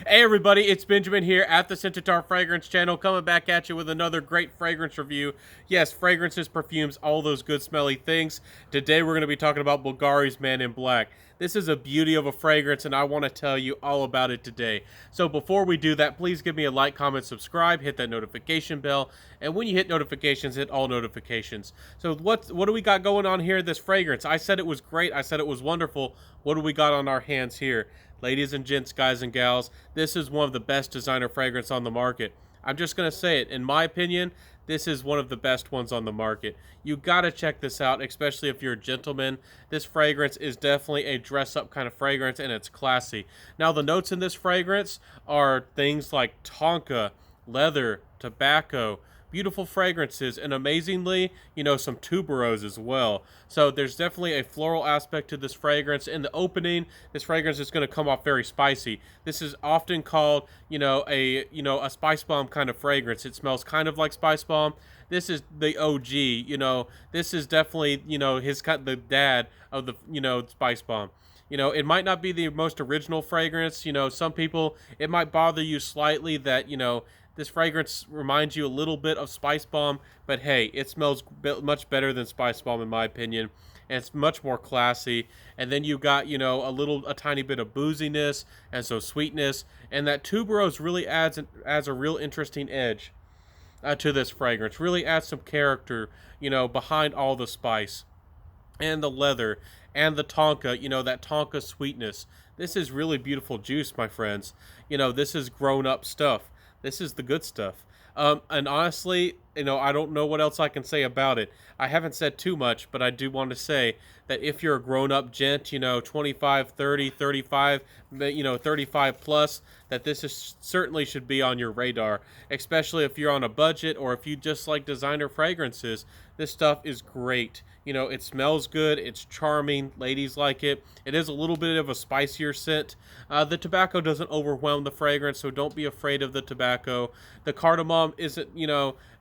Hey everybody, it's Benjamin here at the Centaur Fragrance channel, coming back at you with another great fragrance review. Yes, fragrances, perfumes, all those good smelly things. Today we're going to be talking about Bvlgari's Man in Black. This is a beauty of a fragrance and I want to tell you all about it today. So before we do that, please give me a like, comment, subscribe, hit that notification bell, and when you hit notifications, hit all notifications. So what do we got going on here, this fragrance? I said it was great, I said it was wonderful. What do we got on our hands here? Ladies and gents, guys and gals, this is one of the best designer fragrance on the market. I'm just going to say it. In my opinion, this is one of the best ones on the market. You got to check this out, especially if you're a gentleman. This fragrance is definitely a dress-up kind of fragrance, and it's classy. Now, the notes in this fragrance are things like tonka, leather, tobacco, beautiful fragrances, and amazingly, some tuberose as well. So there's definitely a floral aspect to this fragrance. In the opening, this fragrance is going to come off very spicy. This is often called, a spice bomb kind of fragrance. It smells kind of like spice bomb. This is the OG, this is definitely, the dad of the, spice bomb. It might not be the most original fragrance. Some people, it might bother you slightly that, this fragrance reminds you a little bit of Spice Bomb, but hey, it smells much better than Spice Bomb in my opinion, and it's much more classy. And then you got, a tiny bit of booziness and so sweetness, and that tuberose really adds a real interesting edge to this fragrance. Really adds some character, behind all the spice and the leather and the tonka, that tonka sweetness. This is really beautiful juice, my friends. This is grown up stuff. This is the good stuff. And honestly, I don't know what else I can say about it. I haven't said too much, but I do want to say that if you're a grown-up gent, 25, 30, 35, 35 plus, that this is certainly should be on your radar, especially if you're on a budget or if you just like designer fragrances. This stuff is great. It smells good. It's charming. Ladies like it. It is a little bit of a spicier scent. The tobacco doesn't overwhelm the fragrance, so don't be afraid of the tobacco. The cardamom isn't,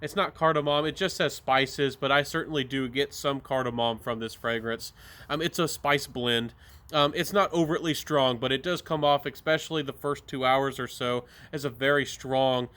it's not cardamom. It just says spices, but I certainly do get some cardamom from this fragrance. It's a spice blend. It's not overtly strong, but it does come off, especially the first 2 hours or so, as a very strong,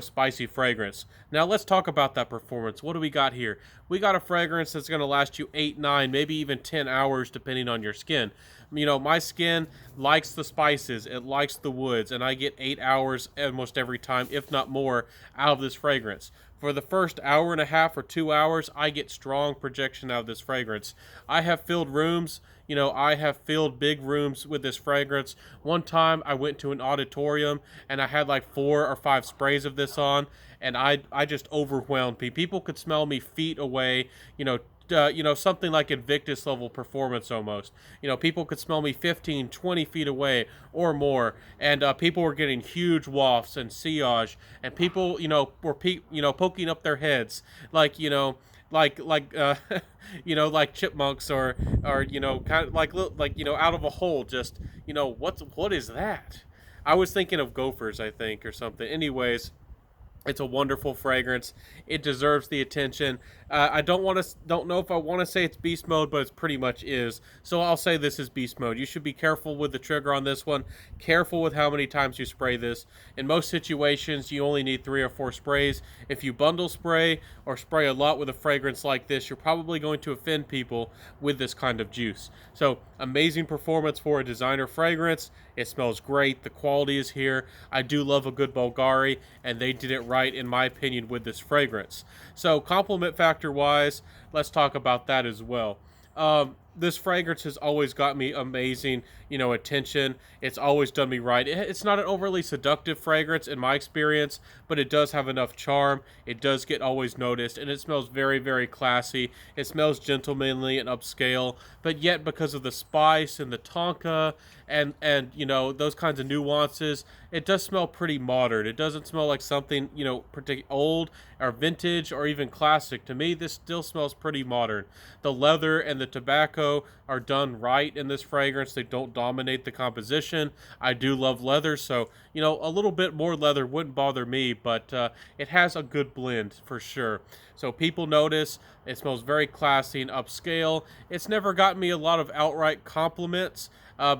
spicy fragrance. Now let's talk about that performance. What do we got here? We got a fragrance that's going to last you 8, 9, maybe even 10 hours, depending on your skin. My skin likes the spices, it likes the woods, and I get 8 hours almost every time, if not more, out of this fragrance. For the first hour and a half or 2 hours, I get strong projection out of this fragrance. I have filled rooms, I have filled big rooms with this fragrance. One time I went to an auditorium and I had like 4 or 5 sprays of this on, and I just overwhelmed people. People could smell me feet away, something like Invictus level performance almost. People could smell me 15, 20 feet away or more, and people were getting huge wafts and sillage, and people, were poking up their heads, like, like chipmunks or kind of like out of a hole. Just what is that? I was thinking of gophers, I think, or something. Anyways, it's a wonderful fragrance. It deserves the attention. I don't know if I want to say it's beast mode, but it pretty much is. So I'll say this is beast mode. You should be careful with the trigger on this one. Careful with how many times you spray this. In most situations, you only need 3 or 4 sprays. If you bundle spray or spray a lot with a fragrance like this, you're probably going to offend people with this kind of juice. So amazing performance for a designer fragrance. It smells great. The quality is here. I do love a good Bvlgari, and they did it right, in my opinion, with this fragrance. So compliment factor wise, let's talk about that as well. This fragrance has always got me amazing, attention. It's always done me right. It's not an overly seductive fragrance in my experience, but it does have enough charm. It does get always noticed, and it smells very, very classy. It smells gentlemanly and upscale, but yet because of the spice and the tonka and those kinds of nuances, it does smell pretty modern. It doesn't smell like something, particularly old or vintage or even classic. To me, this still smells pretty modern. The leather and the tobacco are done right in this fragrance. They don't dominate the composition. I do love leather, so a little bit more leather wouldn't bother me, but it has a good blend for sure. So people notice, It smells very classy and upscale. It's never gotten me a lot of outright compliments,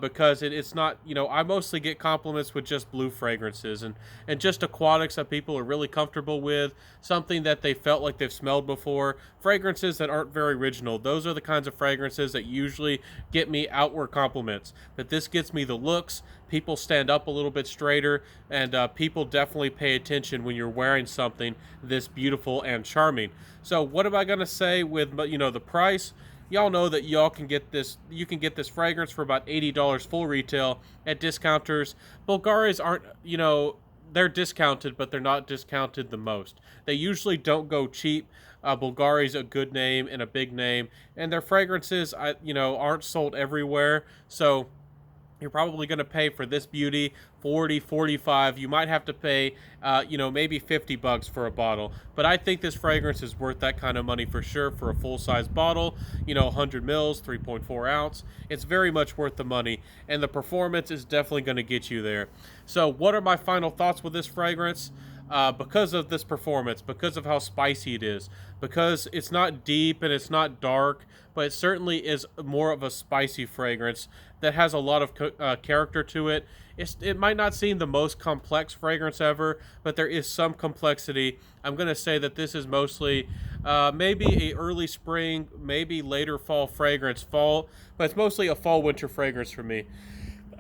because it's not, I mostly get compliments with just blue fragrances and just aquatics that people are really comfortable with, something that they felt like they've smelled before, fragrances that aren't very original. Those are the kinds of fragrances that usually get me outward compliments. But this gets me the looks. People stand up a little bit straighter, and people definitely pay attention when you're wearing something this beautiful and charming. So what am I going to say with, the price? Y'all know that y'all can get this. You can get this fragrance for about $80 full retail at discounters. Bvlgaris aren't, they're discounted, but they're not discounted the most. They usually don't go cheap. Bvlgari's a good name and a big name, and their fragrances, aren't sold everywhere. So you're probably going to pay for this beauty 40, 45. You might have to pay maybe $50 for a bottle, but I think this fragrance is worth that kind of money for sure. For a full-size bottle, 100 mils, 3.4 ounce, it's very much worth the money, and the performance is definitely going to get you there. So what are my final thoughts with this fragrance? Because of this performance, because of how spicy it is, because it's not deep and it's not dark, but it certainly is more of a spicy fragrance that has a lot of character to it. It might not seem the most complex fragrance ever, but there is some complexity. I'm going to say that this is mostly maybe a early spring, maybe later fall fragrance, but it's mostly a fall-winter fragrance for me.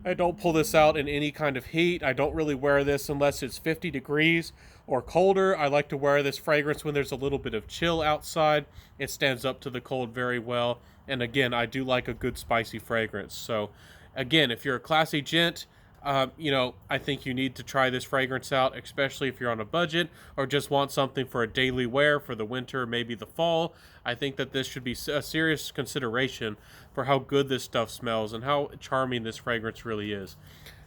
I don't pull this out in any kind of heat. I don't really wear this unless it's 50 degrees or colder. I like to wear this fragrance when there's a little bit of chill outside. It stands up to the cold very well. And again, I do like a good spicy fragrance. So again, if you're a classy gent, I think you need to try this fragrance out, especially if you're on a budget or just want something for a daily wear for the winter, maybe the fall. I think that this should be a serious consideration for how good this stuff smells and how charming this fragrance really is.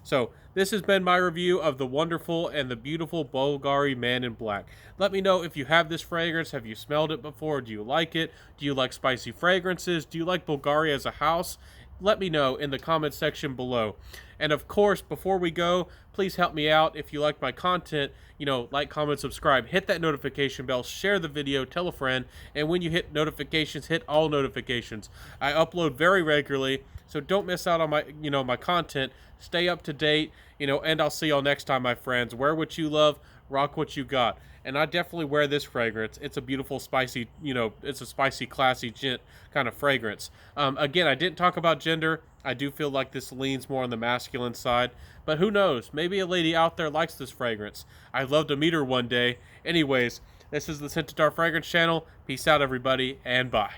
So this has been my review of the wonderful and the beautiful Bvlgari Man in Black. Let me know if you have this fragrance. Have you smelled it before? Do you like it? Do you like spicy fragrances? Do you like Bvlgari as a house? Let me know in the comment section below. And of course, before we go, please help me out. If you like my content, like, comment, subscribe, hit that notification bell, share the video, tell a friend, and when you hit notifications, hit all notifications. I upload very regularly, so don't miss out on my content. Stay up to date, and I'll see y'all next time, my friends. Wear what you love, rock what you got. And I definitely wear this fragrance. It's a beautiful, spicy, it's a spicy, classy, gent kind of fragrance. Again, I didn't talk about gender. I do feel like this leans more on the masculine side. But who knows? Maybe a lady out there likes this fragrance. I'd love to meet her one day. Anyways, this is the Scent Fragrance channel. Peace out, everybody, and bye.